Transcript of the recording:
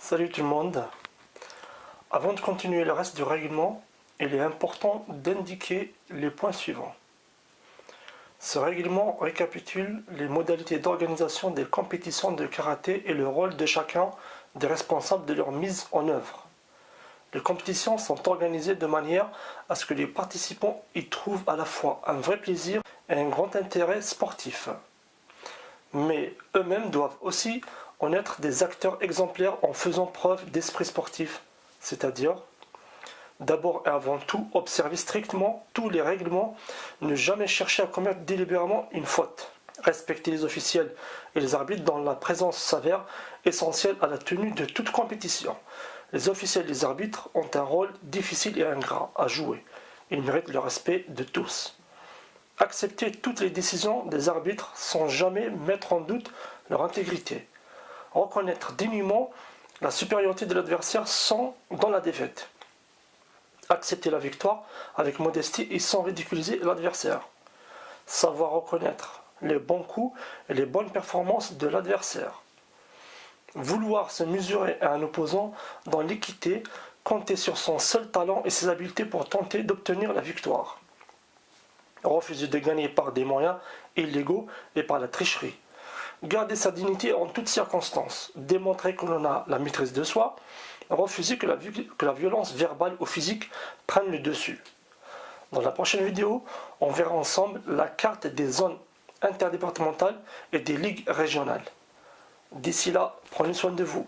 Salut tout le monde. Avant de continuer le reste du règlement, il est important d'indiquer les points suivants. Ce règlement récapitule les modalités d'organisation des compétitions de karaté et le rôle de chacun des responsables de leur mise en œuvre. Les compétitions sont organisées de manière à ce que les participants y trouvent à la fois un vrai plaisir et un grand intérêt sportif. Mais eux-mêmes doivent aussi en être des acteurs exemplaires en faisant preuve d'esprit sportif, c'est-à-dire d'abord et avant tout observer strictement tous les règlements, ne jamais chercher à commettre délibérément une faute. Respecter les officiels et les arbitres dont la présence s'avère essentielle à la tenue de toute compétition. Les officiels et les arbitres ont un rôle difficile et ingrat à jouer. Ils méritent le respect de tous. Accepter toutes les décisions des arbitres sans jamais mettre en doute leur intégrité. Reconnaître dignement la supériorité de l'adversaire dans la défaite. Accepter la victoire avec modestie et sans ridiculiser l'adversaire. Savoir reconnaître les bons coups et les bonnes performances de l'adversaire. Vouloir se mesurer à un opposant dans l'équité, compter sur son seul talent et ses habiletés pour tenter d'obtenir la victoire. Refuser de gagner par des moyens illégaux et par la tricherie. Garder sa dignité en toutes circonstances. Démontrer que l'on a la maîtrise de soi. Refuser que la violence verbale ou physique prenne le dessus. Dans la prochaine vidéo, on verra ensemble la carte des zones interdépartementales et des ligues régionales. D'ici là, prenez soin de vous.